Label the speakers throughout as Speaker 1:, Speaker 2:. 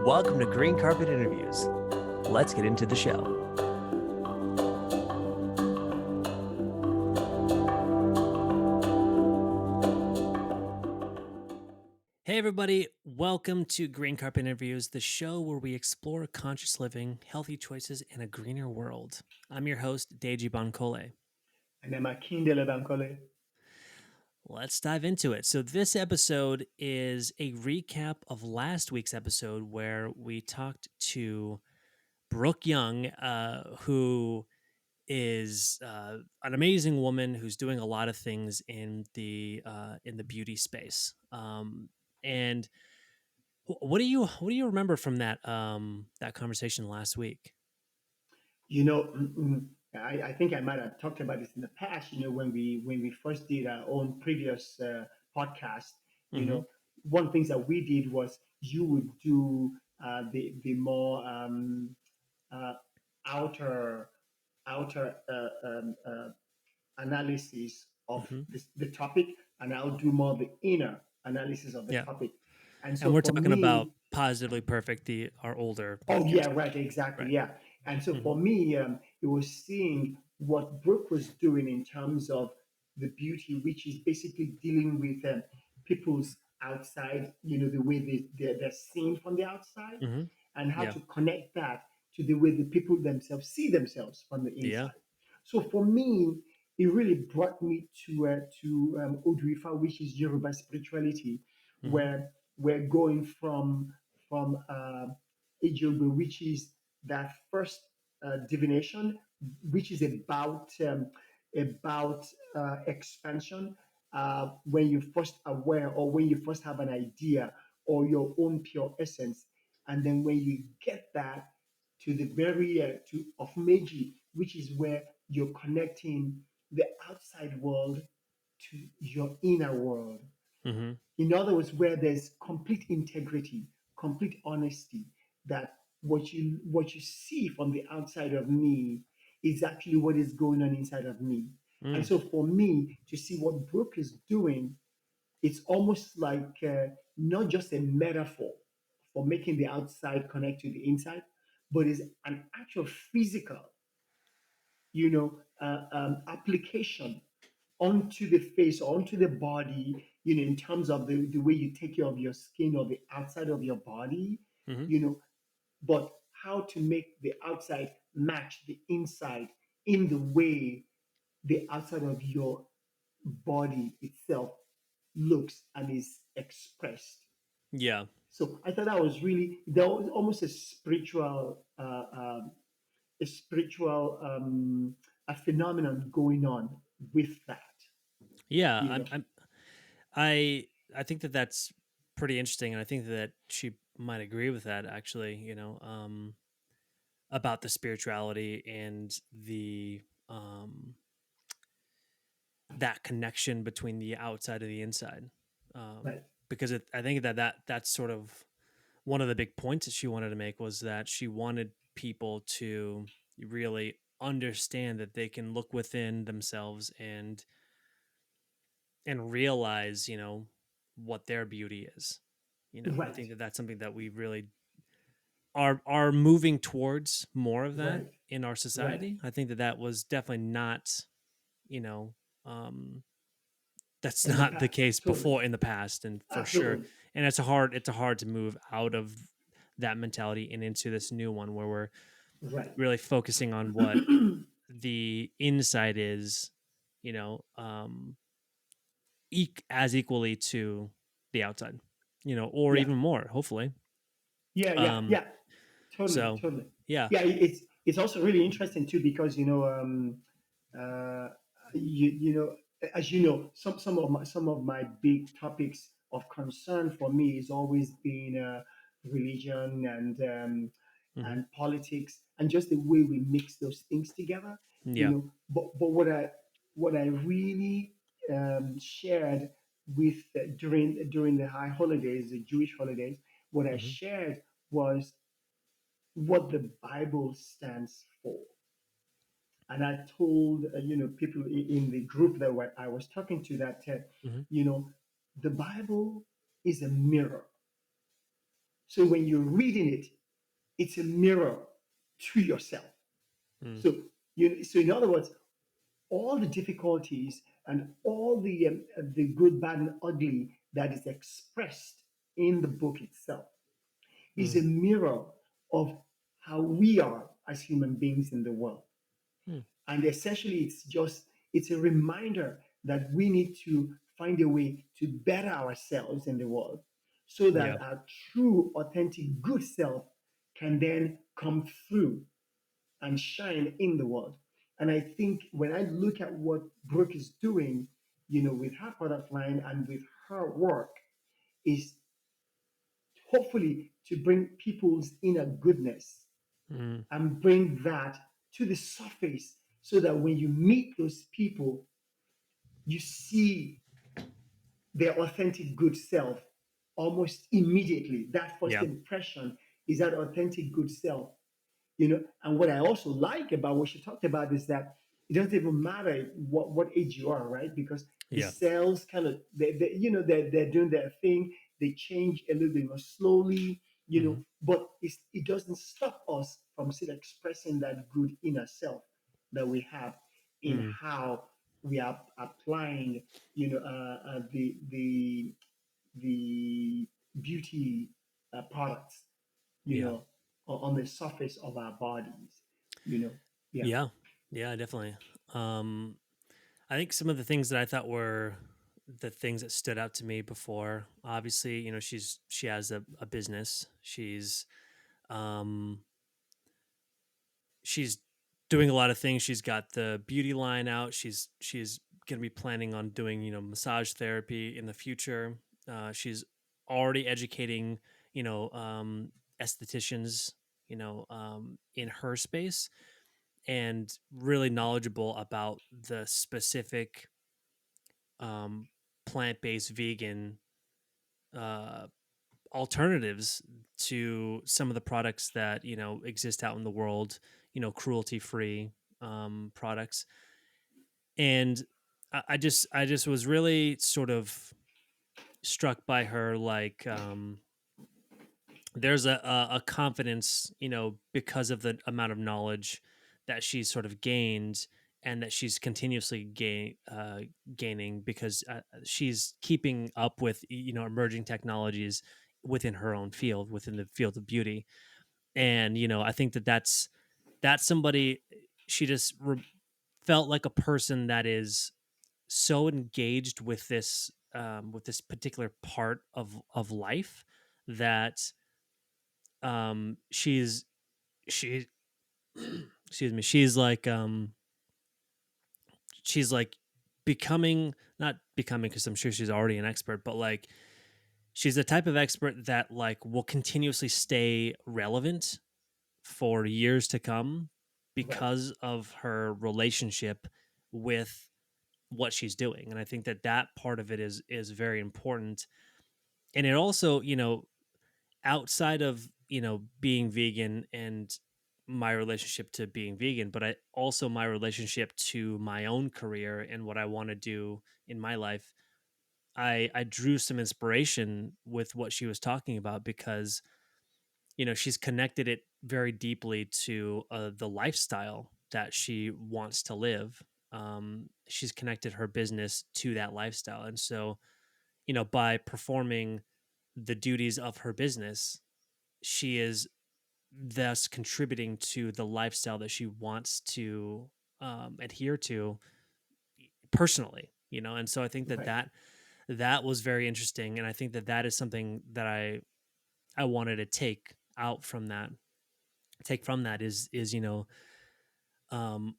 Speaker 1: Welcome to Green Carpet Interviews. Let's get into the show. Hey everybody, welcome to Green Carpet Interviews, the show where we explore conscious living, healthy choices, and a greener world. I'm your host, Deji and Akindele.
Speaker 2: And I'm Akindele Bankole.
Speaker 1: Let's dive into it. So this episode is a recap of last week's episode where we talked to Brooke Young, who is an amazing woman who's doing a lot of things in the beauty space. And what do you remember from that conversation last week?
Speaker 2: You know, I think I might have talked about this in the past. When we first did our own previous podcast. You
Speaker 1: Mm-hmm.
Speaker 2: know, one of the things that we did was you would do the more uh, outer outer analysis of
Speaker 1: Mm-hmm.
Speaker 2: the topic, and I'll do more the inner analysis of the
Speaker 1: Yeah,
Speaker 2: topic. And
Speaker 1: and
Speaker 2: so
Speaker 1: we're
Speaker 2: for
Speaker 1: talking about
Speaker 2: me,
Speaker 1: Positively Perfect, our older
Speaker 2: oh
Speaker 1: podcast.
Speaker 2: yeah, right, exactly,
Speaker 1: Right.
Speaker 2: yeah. And so
Speaker 1: Mm-hmm.
Speaker 2: for me, it was seeing what Brooke was doing in terms of the beauty, which is basically dealing with people's outside, the way they're seen from the outside,
Speaker 1: Mm-hmm.
Speaker 2: and how
Speaker 1: Yeah.
Speaker 2: to connect that to the way the people themselves see themselves from the
Speaker 1: Yeah.
Speaker 2: inside. So for me, it really brought me to Odwifa, which is Yoruba spirituality,
Speaker 1: Mm-hmm.
Speaker 2: where we're going from Ejogbe, which is that first divination, which is about expansion. When you first aware, or when you first have an idea, or your own pure essence, and then when you get that to the very to of Meiji, which is where you're connecting the outside world to your inner world.
Speaker 1: Mm-hmm.
Speaker 2: In other words, where there's complete integrity, complete honesty, that what you see from the outside of me is actually what is going on inside of me. And
Speaker 1: Mm.
Speaker 2: so for me to see what Brooke is doing, it's almost like not just a metaphor for making the outside connect to the inside, but is an actual physical, application onto the face, onto the body, in terms of the way you take care of your skin or the outside of your body,
Speaker 1: Mm-hmm.
Speaker 2: you know, but how to make the outside match the inside in the way the outside of your body itself looks and is expressed.
Speaker 1: Yeah.
Speaker 2: So I thought that was almost a spiritual a phenomenon going on with that.
Speaker 1: Yeah.
Speaker 2: You know,
Speaker 1: I I think that that's pretty interesting, and I think that she might agree with that. Actually, about the spirituality and the that connection between the outside and the inside.
Speaker 2: right,
Speaker 1: Because I think that's sort of one of the big points that she wanted to make was that she wanted people to really understand that they can look within themselves and realize, what their beauty is. I
Speaker 2: right,
Speaker 1: think that that's something that we really are moving towards more of that
Speaker 2: right,
Speaker 1: in our
Speaker 2: right.
Speaker 1: society. I think that that was definitely not, you know, um, that's
Speaker 2: In the
Speaker 1: not the
Speaker 2: past,
Speaker 1: case
Speaker 2: totally,
Speaker 1: before in the past, and for sure.
Speaker 2: absolutely,
Speaker 1: And it's a hard to move out of that mentality and into this new one where we're
Speaker 2: right.
Speaker 1: really focusing on what the inside is, you know, as equally to the outside, or
Speaker 2: Yeah,
Speaker 1: even more, hopefully.
Speaker 2: yeah, yeah,
Speaker 1: Um,
Speaker 2: yeah. Totally,
Speaker 1: so
Speaker 2: totally.
Speaker 1: yeah.
Speaker 2: Yeah, it's also really interesting too because uh, as you know, some of my big topics of concern for me is always been religion
Speaker 1: Hmm.
Speaker 2: and politics, and just the way we mix those things together.
Speaker 1: Yeah.
Speaker 2: But what I really shared with during the high holidays, the Jewish holidays, what I
Speaker 1: Hmm.
Speaker 2: shared was what the Bible stands for. And I told people in the group that I was talking to that
Speaker 1: Hmm.
Speaker 2: you know the Bible is a mirror. So when you're reading it, it's a mirror to yourself.
Speaker 1: Mm.
Speaker 2: So so in other words, all the difficulties and all the good, bad, and ugly that is expressed in the book itself is
Speaker 1: Mm.
Speaker 2: a mirror of how we are as human beings in the world.
Speaker 1: Mm.
Speaker 2: And essentially, it's a reminder that we need to find a way to better ourselves in the world so
Speaker 1: Yeah.
Speaker 2: that our true, authentic, good self can then come through and shine in the world. And I think when I look at what Brooke is doing, with her product line and with her work, is hopefully to bring people's inner goodness
Speaker 1: Mm.
Speaker 2: and bring that to the surface so that when you meet those people, you see their authentic good self almost immediately. That first
Speaker 1: Yeah.
Speaker 2: impression is that authentic good self. And what I also like about what she talked about is that it doesn't even matter what age you are, right? Because the
Speaker 1: Yeah.
Speaker 2: cells kind of they're doing their thing. They change a little bit more slowly,
Speaker 1: Hmm.
Speaker 2: but it doesn't stop us from still expressing that good inner self that we have in
Speaker 1: Mm.
Speaker 2: how we are applying the beauty products you
Speaker 1: Yeah.
Speaker 2: know, on the surface of our bodies, you know. Yeah,
Speaker 1: Yeah. Yeah. Definitely. Um, I think some of the things that I thought were the things that stood out to me before, obviously, she has a business. Um, she's doing a lot of things. She's got the beauty line out. She's going to be planning on doing, massage therapy in the future. She's already educating, you know, um, estheticians, in her space, and really knowledgeable about the specific um, plant-based vegan uh, alternatives to some of the products that exist out in the world, cruelty-free products. And I just was really sort of struck by her, like, there's a confidence, because of the amount of knowledge that she's sort of gained, and that she's continuously gaining, because she's keeping up with emerging technologies within her own field, within the field of beauty. And I think that's somebody, she just felt like a person that is so engaged with this particular part of life, that she excuse me, she's like becoming, not becoming, because I'm sure she's already an expert, but like she's the type of expert that like will continuously stay relevant for years to come,
Speaker 2: right,
Speaker 1: because of her relationship with what she's doing. And I think that part of it is very important. And it also, outside of being vegan and my relationship to being vegan, but I also my relationship to my own career and what I want to do in my life, I drew some inspiration with what she was talking about, because she's connected it very deeply to the lifestyle that she wants to live. She's connected her business to that lifestyle, and so by performing the duties of her business, she is thus contributing to the lifestyle that she wants to adhere to personally. And so I think that
Speaker 2: right,
Speaker 1: that was very interesting, and I think that is something that I wanted to take from that, is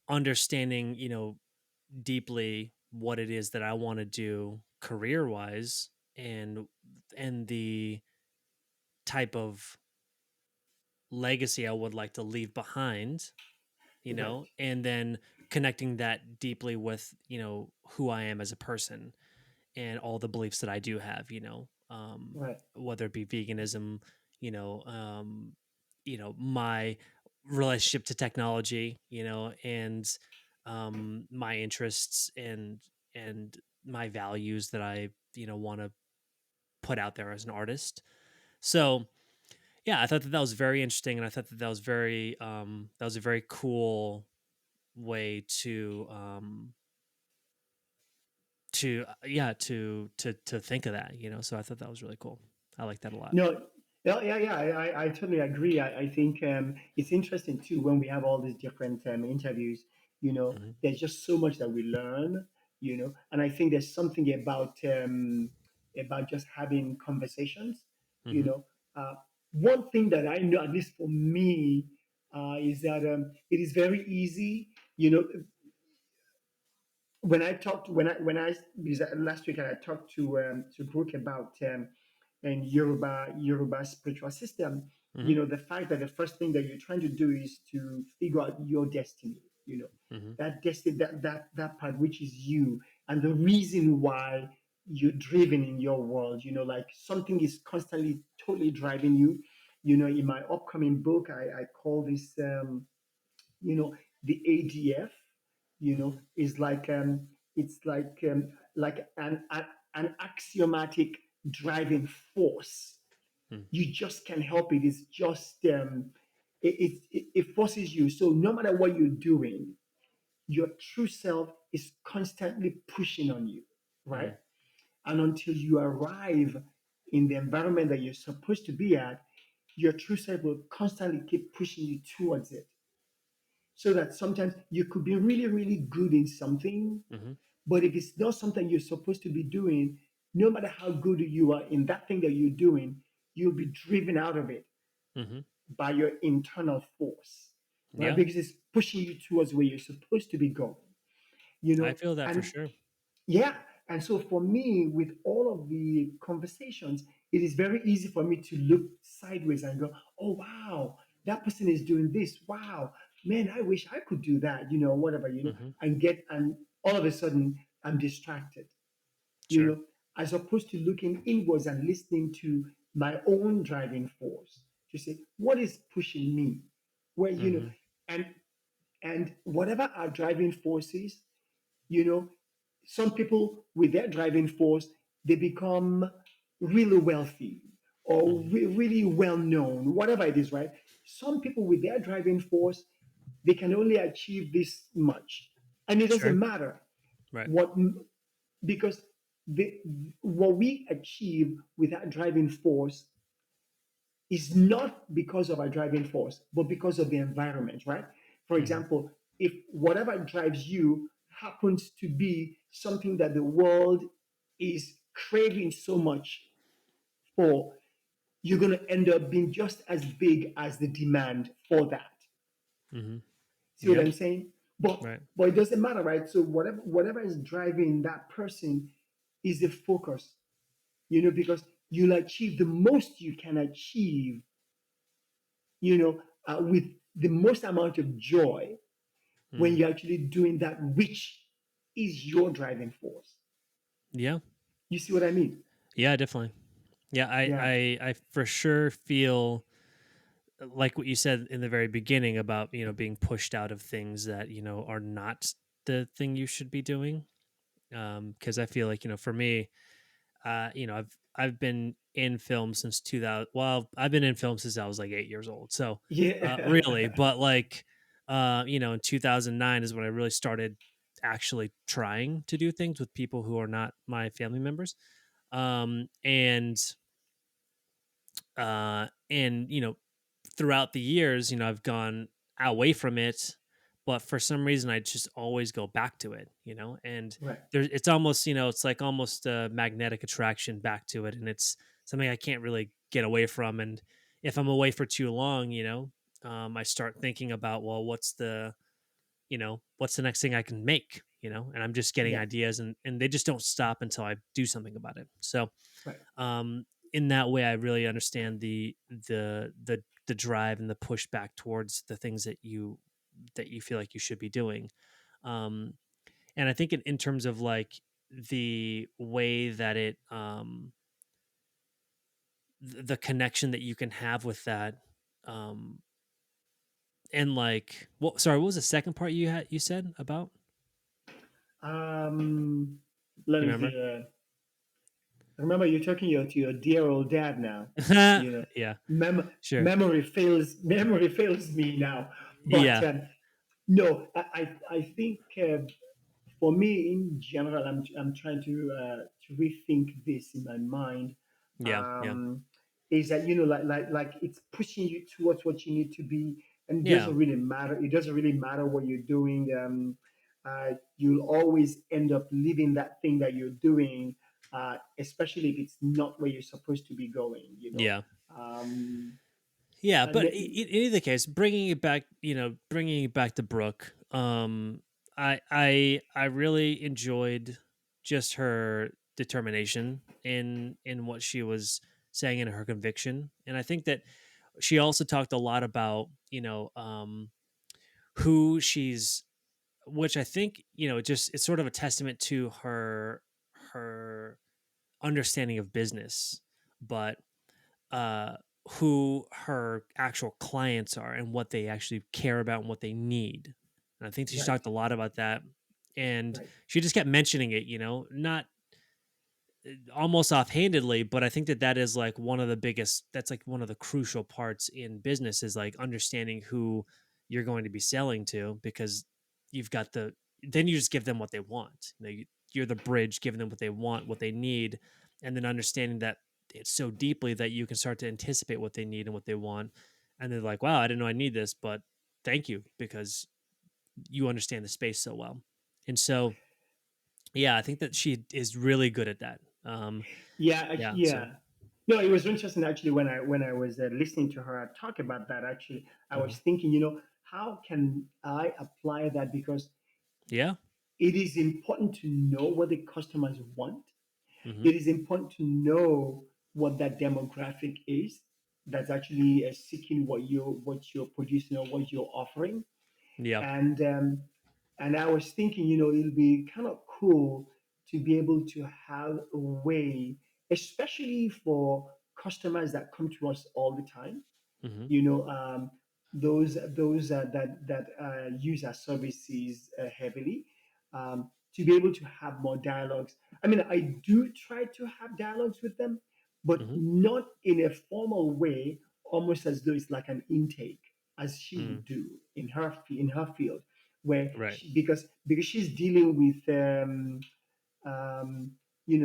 Speaker 1: understanding deeply what it is that I want to do career wise, and the type of legacy I would like to leave behind,
Speaker 2: right,
Speaker 1: and then connecting that deeply with, who I am as a person, and all the beliefs that I do have,
Speaker 2: right,
Speaker 1: whether it be veganism, my relationship to technology, and my interests, and my values that I, want to put out there as an artist. So, Yeah, I thought that that was very interesting, and I thought that that was a very cool way to think of that, you know. So I thought that was really cool. I like that a lot.
Speaker 2: No, yeah, yeah, yeah. I totally agree. I think it's interesting too when we have all these different interviews.
Speaker 1: Hmm.
Speaker 2: There's just so much that we learn. And I think there's something about just having conversations. You
Speaker 1: Hmm.
Speaker 2: know, uh, One thing that I know, at least for me, is that it is very easy. When I because last week I talked to Brooke about and Yoruba spiritual system.
Speaker 1: Hmm.
Speaker 2: The fact that the first thing that you're trying to do is to figure out your destiny.
Speaker 1: Hmm.
Speaker 2: That destiny, that part which is you, and the reason why you're driven in your world. Like something is constantly totally driving you. In my upcoming book, I call this the ADF,
Speaker 1: Hmm.
Speaker 2: is like it's like an axiomatic driving force.
Speaker 1: Hmm.
Speaker 2: You just can't help it. It's just it forces you. So no matter what you're doing, your true self is constantly pushing on you, right?
Speaker 1: Hmm.
Speaker 2: And until you arrive in the environment that you're supposed to be at, your true self will constantly keep pushing you towards it, so that sometimes you could be really, really good in something,
Speaker 1: Hmm.
Speaker 2: but if it's not something you're supposed to be doing, no matter how good you are in that thing that you're doing, you'll be driven out of it
Speaker 1: Hmm.
Speaker 2: by your internal force, right?
Speaker 1: Yeah,
Speaker 2: Because it's pushing you towards where you're supposed to be going, you
Speaker 1: I
Speaker 2: know.
Speaker 1: feel that for
Speaker 2: And
Speaker 1: sure.
Speaker 2: yeah. And so for me, with all of the conversations, it is very easy for me to look sideways and go, oh, wow, that person is doing this. Wow, man, I wish I could do that, whatever,
Speaker 1: Hmm.
Speaker 2: and all of a sudden I'm distracted, you
Speaker 1: Sure.
Speaker 2: know, as opposed to looking inwards and listening to my own driving force to say, what is pushing me? Where,
Speaker 1: Hmm.
Speaker 2: and whatever our driving force is, you know, some people with their driving force, they become really wealthy or
Speaker 1: Hmm.
Speaker 2: really well known, whatever it is, right? Some people with their driving force, they can only achieve this much. And it
Speaker 1: Sure.
Speaker 2: doesn't matter
Speaker 1: Right.
Speaker 2: what, because the, what we achieve with that driving force is not because of our driving force, but because of the environment, right? For
Speaker 1: Hmm.
Speaker 2: example, if whatever drives you happens to be something that the world is craving so much for, you're going to end up being just as big as the demand for that.
Speaker 1: Hmm.
Speaker 2: See what
Speaker 1: Yeah.
Speaker 2: I'm saying? But
Speaker 1: Right.
Speaker 2: it doesn't matter, right? So whatever is driving that person is the focus, because you'll achieve the most you can achieve, with the most amount of joy when
Speaker 1: Mm.
Speaker 2: you're actually doing that, which is your driving force.
Speaker 1: Yeah.
Speaker 2: You see what I mean?
Speaker 1: Yeah. Definitely. Yeah.
Speaker 2: Yeah.
Speaker 1: I for sure feel like what you said in the very beginning about, being pushed out of things that, are not the thing you should be doing. Because I feel like, for me, I've been in film since 2000. Well, I've been in film since I was like 8 years old. So, really,
Speaker 2: Yeah.
Speaker 1: but like, in 2009 is when I really started actually trying to do things with people who are not my family members. And throughout the years, I've gone away from it, but for some reason I just always go back to it, and
Speaker 2: Right.
Speaker 1: it's almost, it's like almost a magnetic attraction back to it. And it's something I can't really get away from. And if I'm away for too long, I start thinking about, well, what's the next thing I can make, and I'm just getting
Speaker 2: Yeah.
Speaker 1: ideas, and they just don't stop until I do something about it. So,
Speaker 2: Right.
Speaker 1: in that way, I really understand the drive and the pushback towards the things that you feel like you should be doing. Um, and I think in terms of like the way that the connection that you can have with that, um, and like, well, sorry, what was the second part you said about?
Speaker 2: Um, Let
Speaker 1: You
Speaker 2: me
Speaker 1: remember?
Speaker 2: see. remember you're talking to your dear old dad now. You know,
Speaker 1: Yeah, sure.
Speaker 2: memory fails me now. But
Speaker 1: Yeah,
Speaker 2: no, I think for me in general, I'm trying to rethink this in my mind.
Speaker 1: yeah, yeah,
Speaker 2: Um, is that like it's pushing you towards what you need to be, and it
Speaker 1: yeah,
Speaker 2: doesn't really matter. It doesn't really matter what you're doing. You'll always end up living that thing that you're doing, especially if it's not where you're supposed to be going.
Speaker 1: yeah.
Speaker 2: Um,
Speaker 1: Yeah,
Speaker 2: and
Speaker 1: but
Speaker 2: ma-
Speaker 1: in either case, bringing it back, bringing it back to Brooke, I really enjoyed just her determination in what she was saying and her conviction, and I think that she also talked a lot about who she's, which I think just it's sort of a testament to her understanding of business, but uh, who her actual clients are and what they actually care about and what they need. And I think she
Speaker 2: right,
Speaker 1: talked a lot about that. And
Speaker 2: right.
Speaker 1: she just kept mentioning it, not almost offhandedly, but I think that that is like one of the biggest, that's like one of the crucial parts in business is like understanding who you're going to be selling to because you've got then you just give them what they want. You're the bridge, giving them what they want, what they need, and then understanding that it's so deeply that you can start to anticipate what they need and what they want. And they're like, wow, I didn't know I need this, but thank you because you understand the space so well. And so, yeah, I think that she is really good at that. Yeah. So,
Speaker 2: Yeah. No, it was interesting actually when I was listening to her talk about that. Actually, I
Speaker 1: mhm.
Speaker 2: was thinking, how can I apply that? Because
Speaker 1: Yeah.
Speaker 2: it is important to know what the customers want.
Speaker 1: Mhm.
Speaker 2: It is important to know what that demographic is that's actually seeking what you're producing or what you're offering.
Speaker 1: Yeah.
Speaker 2: And I was thinking, it'll be kind of cool to be able to have a way, especially for customers that come to us all the time,
Speaker 1: Mhm.
Speaker 2: you know, those that use our services heavily, to be able to have more dialogues. I mean, I do try to have dialogues with them, but
Speaker 1: Mhm.
Speaker 2: not in a formal way, almost as though it's like an intake, as she
Speaker 1: Mm.
Speaker 2: would do in her field, where
Speaker 1: Right.
Speaker 2: because she's dealing with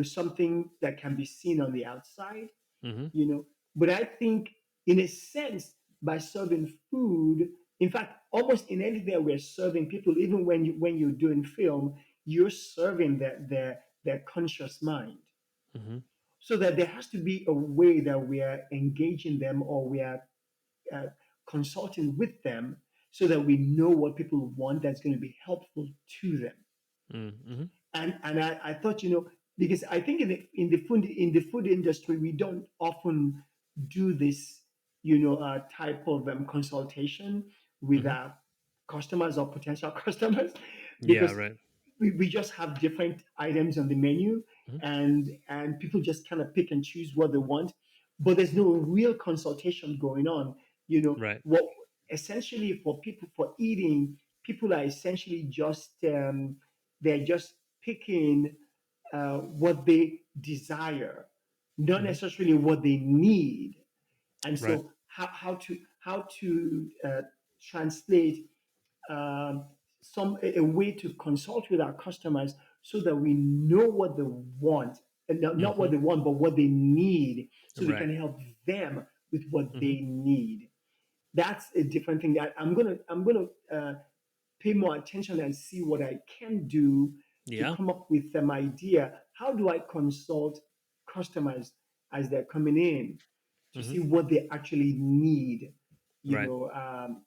Speaker 2: something that can be seen on the outside,
Speaker 1: Mhm.
Speaker 2: but I think, in a sense, by serving food, in fact, almost in anything that we're serving people, even when you're doing film, you're serving their conscious mind.
Speaker 1: Mhm.
Speaker 2: So that there has to be a way that we are engaging them, or we are uh, consulting with them, so that we know what people want that's going to be helpful to them.
Speaker 1: Mm. Mhm.
Speaker 2: And I thought, because I think in the food industry, we don't often do this, type of consultation with
Speaker 1: Mhm.
Speaker 2: our customers or potential customers,
Speaker 1: Yeah.
Speaker 2: because
Speaker 1: Right.
Speaker 2: we just have different items on the menu,
Speaker 1: Mhm.
Speaker 2: and people just kind of pick and choose what they want, but there's no real consultation going on.
Speaker 1: Right.
Speaker 2: What essentially, for people, for eating, people are essentially just they're just picking what they desire, not
Speaker 1: Mhm.
Speaker 2: necessarily what they need. And
Speaker 1: Right.
Speaker 2: so how to translate a way to consult with our customers, so that we know what they want, and not what
Speaker 1: Mhm.
Speaker 2: they want, but what they need, so we
Speaker 1: Right.
Speaker 2: can help them with what
Speaker 1: Mhm.
Speaker 2: they need. That's a different thing that I'm gonna pay more attention and see what I can do to
Speaker 1: Yeah.
Speaker 2: come up with an idea. How do I consult customers as they're coming in, to
Speaker 1: Mhm.
Speaker 2: see what they actually need? You
Speaker 1: Right.
Speaker 2: know, um,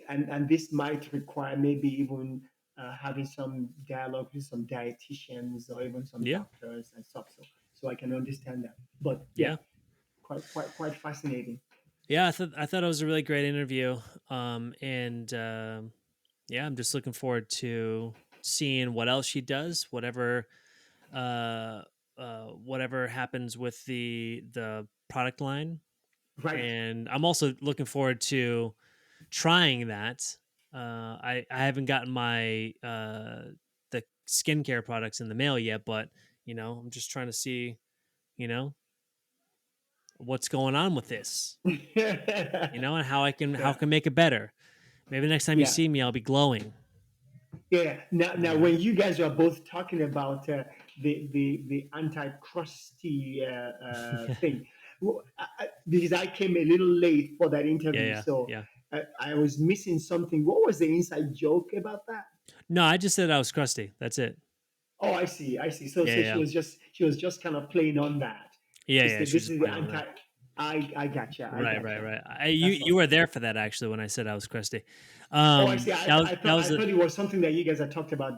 Speaker 2: and this might require maybe even having some dialogue with some dietitians or even some
Speaker 1: Yeah.
Speaker 2: doctors and stuff, so I can understand that. But yeah,
Speaker 1: Yeah.
Speaker 2: quite fascinating.
Speaker 1: Yeah. I thought it was a really great interview. And yeah, I'm just looking forward to seeing what else she does, uh whatever happens with the product line.
Speaker 2: Right.
Speaker 1: And I'm also looking forward to trying that. I haven't gotten my the skincare products in the mail yet, but I'm just trying to see. what's going on with this, and how
Speaker 2: Yeah,
Speaker 1: can make it better. Maybe the next time you
Speaker 2: yeah,
Speaker 1: see me, I'll be glowing.
Speaker 2: yeah. Now,
Speaker 1: You know?
Speaker 2: when you guys are both talking about the anti-crusty thing, because I came a little late for that
Speaker 1: Yeah,
Speaker 2: interview,
Speaker 1: yeah,
Speaker 2: so
Speaker 1: yeah.
Speaker 2: I was missing something. What was the inside joke about that?
Speaker 1: No, I just said I was crusty. That's it.
Speaker 2: Oh, I see, I see. So,
Speaker 1: Yeah,
Speaker 2: so
Speaker 1: yeah,
Speaker 2: she was just kind of playing on that
Speaker 1: yeah,
Speaker 2: to
Speaker 1: yeah.
Speaker 2: say
Speaker 1: She's
Speaker 2: this
Speaker 1: just
Speaker 2: is the
Speaker 1: playing on
Speaker 2: anti.
Speaker 1: that.
Speaker 2: I gotcha, I
Speaker 1: Right, right,
Speaker 2: gotcha.
Speaker 1: right.
Speaker 2: That's
Speaker 1: You
Speaker 2: all.
Speaker 1: were there for that actually when I said I was crusty.
Speaker 2: Oh, I see.
Speaker 1: That
Speaker 2: I
Speaker 1: was a
Speaker 2: thought it was something that you guys had talked about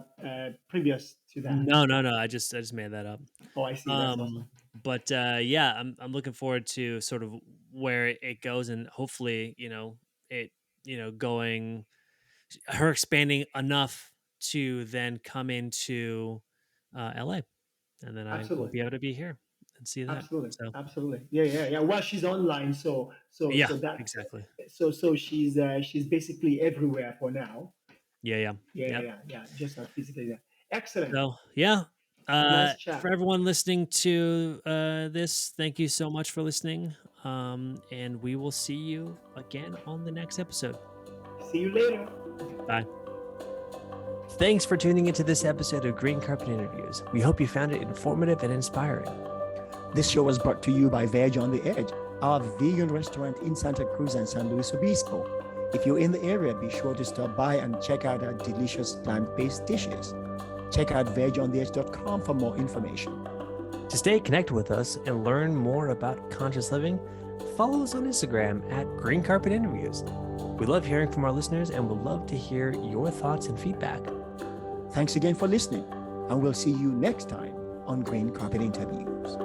Speaker 2: previous to that.
Speaker 1: no, no, no. I just made that up.
Speaker 2: Oh, I see. That's awesome.
Speaker 1: But yeah, I'm looking forward to sort of where it goes, and hopefully, it going her expanding enough to then come into LA, and then I will
Speaker 2: Absolutely.
Speaker 1: be able to be here and see that.
Speaker 2: Absolutely.
Speaker 1: So
Speaker 2: Absolutely. Yeah, yeah, yeah. Well, she's online,
Speaker 1: yeah,
Speaker 2: so that
Speaker 1: exactly.
Speaker 2: so she's basically everywhere for now.
Speaker 1: Yeah, yeah,
Speaker 2: Yeah, yeah,
Speaker 1: yep.
Speaker 2: yeah, yeah. Just not physically there. Excellent.
Speaker 1: So yeah,
Speaker 2: Nice
Speaker 1: for
Speaker 2: chat.
Speaker 1: everyone listening to this, thank you so much for listening. And we will see you again on the next episode.
Speaker 2: See you later.
Speaker 1: Bye. Thanks for tuning into this episode of Green Carpet Interviews. We hope you found it informative and inspiring.
Speaker 3: This show was brought to you by Veg on the Edge, our vegan restaurant in Santa Cruz and San Luis Obispo. If you're in the area, be sure to stop by and check out our delicious plant-based dishes. Check out vegontheedge.com for more information.
Speaker 1: To stay connected with us and learn more about conscious living, follow us on Instagram at Green Carpet Interviews. We love hearing from our listeners and would love to hear your thoughts and feedback.
Speaker 3: Thanks again for listening, and we'll see you next time on Green Carpet Interviews.